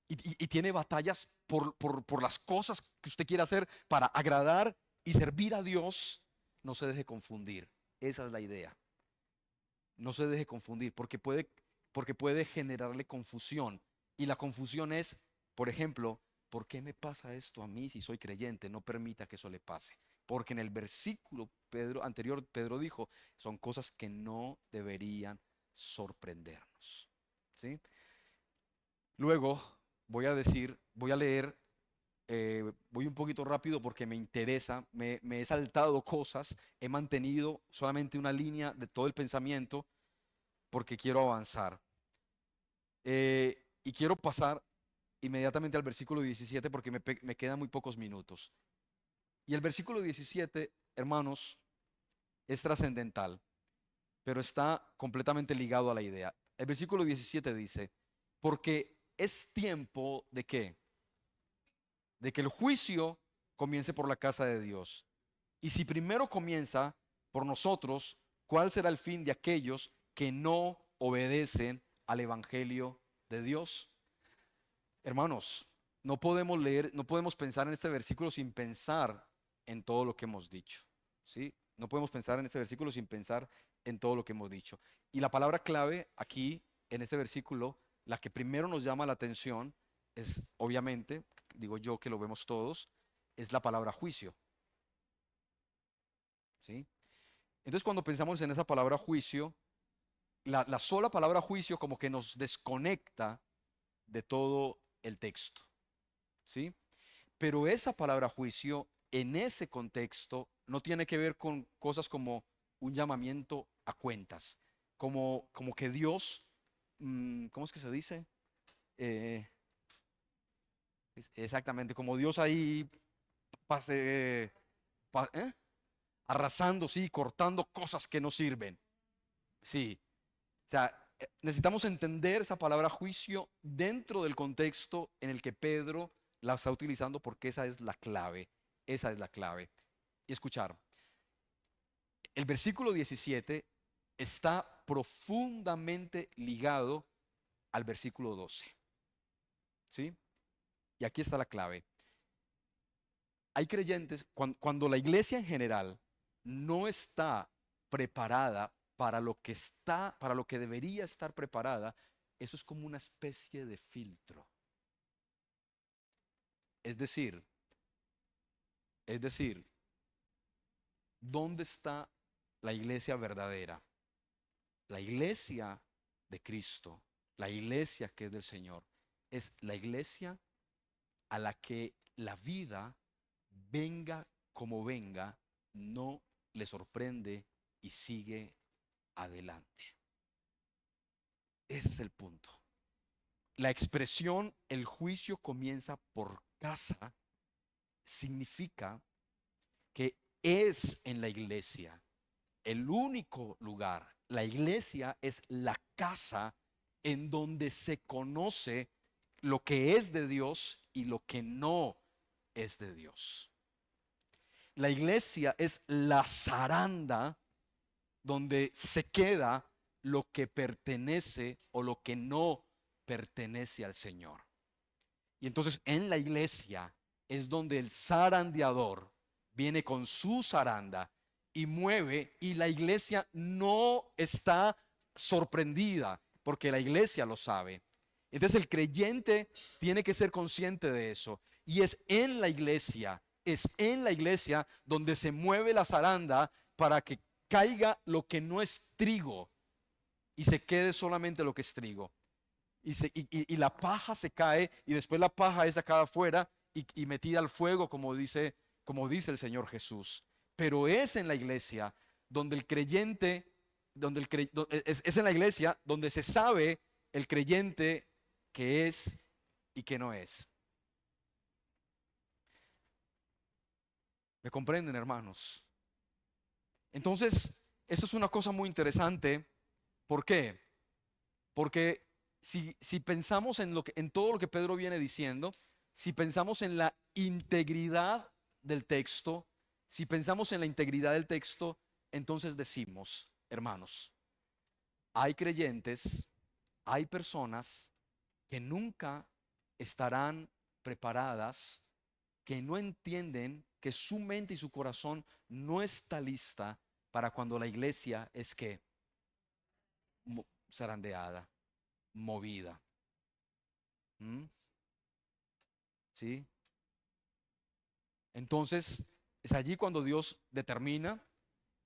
y tiene batallas por las cosas que usted quiere hacer para agradar y servir a Dios, no se deje confundir. Esa es la idea. No se deje confundir porque puede generarle confusión. Y la confusión es, por ejemplo, ¿por qué me pasa esto a mí si soy creyente? No permita que eso le pase. Porque en el versículo anterior, Pedro dijo, son cosas que no deberían sorprendernos. ¿Sí? Luego voy a leer, voy un poquito rápido porque me interesa, me he saltado cosas, he mantenido solamente una línea de todo el pensamiento porque quiero avanzar. Y quiero pasar inmediatamente al versículo 17 porque me quedan muy pocos minutos. Y el versículo 17, hermanos, es trascendental, pero está completamente ligado a la idea. El versículo 17 dice, porque es tiempo de qué? De que el juicio comience por la casa de Dios. Y si primero comienza por nosotros, ¿cuál será el fin de aquellos que no obedecen al evangelio de Dios? Hermanos, no podemos leer, no podemos pensar en este versículo sin pensar en todo lo que hemos dicho, ¿sí? No podemos pensar en este versículo sin pensar en todo lo que hemos dicho. Y la palabra clave aquí, en este versículo, la que primero nos llama la atención es, obviamente, digo yo que lo vemos todos, es la palabra juicio, ¿sí? Entonces, cuando pensamos en esa palabra juicio, la sola palabra juicio como que nos desconecta de todo el texto, ¿sí? Pero esa palabra juicio en ese contexto no tiene que ver con cosas como un llamamiento a cuentas, como que Dios, ¿cómo es que se dice? Eh, exactamente, como Dios ahí pase, ¿eh? Arrasando, sí, cortando cosas que no sirven. Sí, o sea, necesitamos entender esa palabra juicio dentro del contexto en el que Pedro la está utilizando porque esa es la clave. Esa es la clave. Y escuchar, el versículo 17 está profundamente ligado al versículo 12. ¿Sí? Y aquí está la clave. Hay creyentes, cuando la iglesia en general no está preparada para lo que debería estar preparada, eso es como una especie de filtro. Es decir, es decir, ¿dónde está la iglesia verdadera? La iglesia de Cristo, la iglesia que es del Señor, es la iglesia a la que la vida, venga como venga, no le sorprende y sigue adelante. Ese es el punto. La expresión el juicio comienza por casa significa que es en la iglesia el único lugar. La iglesia es la casa en donde se conoce lo que es de Dios y lo que no es de Dios. La iglesia es la zaranda donde se queda lo que pertenece o lo que no pertenece al Señor. Y entonces en la iglesia es donde el zarandeador viene con su zaranda y mueve, y la iglesia no está sorprendida porque la iglesia lo sabe. Entonces el creyente tiene que ser consciente de eso. Y es en la iglesia donde se mueve la zaranda para que caiga lo que no es trigo y se quede solamente lo que es trigo. Y la paja se cae y después la paja es sacada afuera y metida al fuego, como dice el Señor Jesús. Pero es en la iglesia donde el creyente, es en la iglesia donde se sabe el creyente que es y que no es. ¿Me comprenden, hermanos? Entonces, eso es una cosa muy interesante. ¿Por qué? Porque si pensamos en todo lo que Pedro viene diciendo, si pensamos en la integridad del texto, si pensamos en la integridad del texto, entonces decimos, hermanos, hay creyentes, hay personas que nunca estarán preparadas, que no entienden, que su mente y su corazón no está lista para cuando la iglesia es que zarandeada, movida. ¿Mm? ¿Sí? Entonces, es allí cuando Dios determina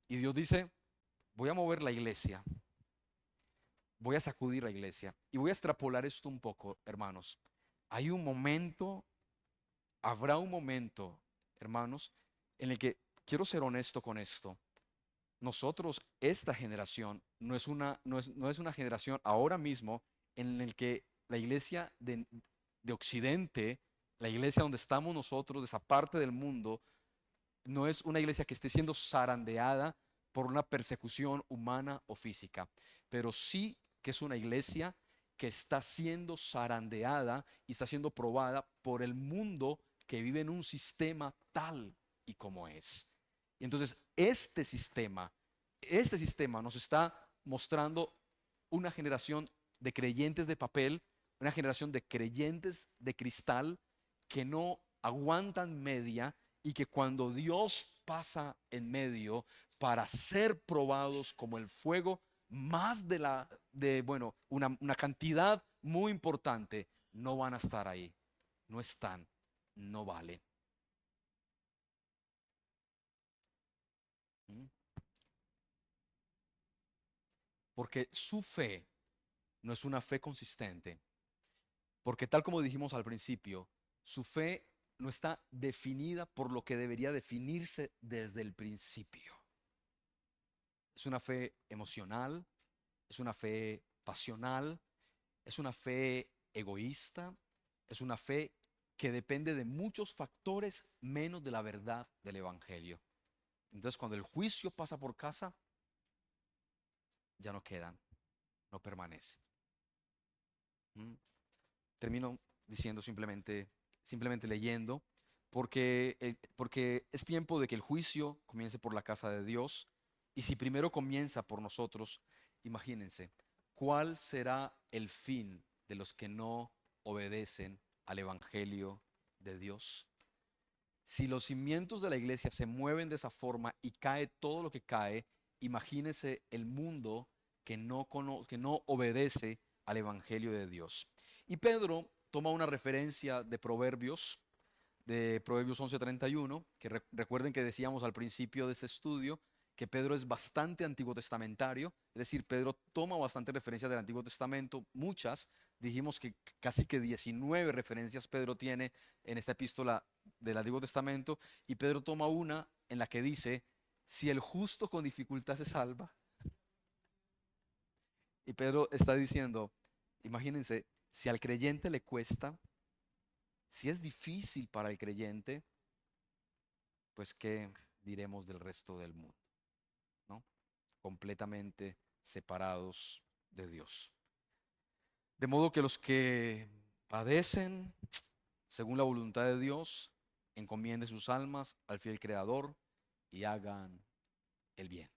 y Dios dice, voy a mover la iglesia, voy a sacudir la iglesia y voy a extrapolar esto un poco, hermanos. Hay un momento, habrá un momento, hermanos, en el que quiero ser honesto con esto. Nosotros, esta generación, no es una generación ahora mismo en el que la iglesia de Occidente, la iglesia donde estamos nosotros, de esa parte del mundo, no es una iglesia que esté siendo zarandeada por una persecución humana o física, pero sí que es una iglesia que está siendo zarandeada y está siendo probada por el mundo que vive en un sistema tal y como es. Y entonces este sistema nos está mostrando una generación de creyentes de papel, una generación de creyentes de cristal que no aguantan media y que cuando Dios pasa en medio para ser probados como el fuego, más una cantidad muy importante, no van a estar ahí. No están, no valen. ¿Mm? Porque su fe no es una fe consistente. Porque tal como dijimos al principio, su fe no está definida por lo que debería definirse desde el principio. Es una fe emocional, es una fe pasional, es una fe egoísta, es una fe que depende de muchos factores menos de la verdad del Evangelio. Entonces, cuando el juicio pasa por casa, ya no quedan, no permanece. ¿Mm? Termino diciendo simplemente leyendo, porque es tiempo de que el juicio comience por la casa de Dios. Y si primero comienza por nosotros, imagínense, ¿cuál será el fin de los que no obedecen al Evangelio de Dios? Si los cimientos de la iglesia se mueven de esa forma y cae todo lo que cae, imagínense el mundo que no obedece al Evangelio de Dios. Y Pedro toma una referencia de Proverbios 11:31, que recuerden que decíamos al principio de este estudio que Pedro es bastante antiguo testamentario, es decir, Pedro toma bastante referencias del Antiguo Testamento, muchas, dijimos que casi que 19 referencias Pedro tiene en esta epístola del Antiguo Testamento, y Pedro toma una en la que dice, si el justo con dificultad se salva, y Pedro está diciendo, imagínense, si al creyente le cuesta, si es difícil para el creyente, pues ¿qué diremos del resto del mundo? ¿No? Completamente separados de Dios. De modo que los que padecen según la voluntad de Dios, encomienden sus almas al fiel Creador y hagan el bien.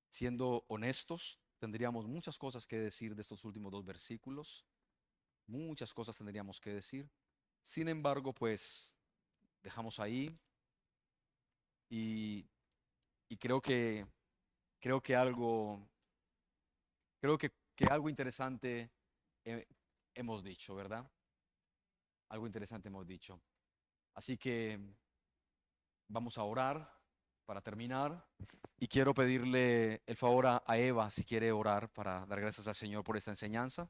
Siendo honestos, tendríamos muchas cosas que decir de estos últimos dos versículos. Muchas cosas tendríamos que decir. Sin embargo, pues dejamos ahí y, y creo que algo, creo que algo interesante eh, hemos dicho, ¿verdad? Algo interesante hemos dicho. Así que vamos a orar para terminar. Y quiero pedirle el favor a Eva, si quiere orar para dar gracias al Señor por esta enseñanza.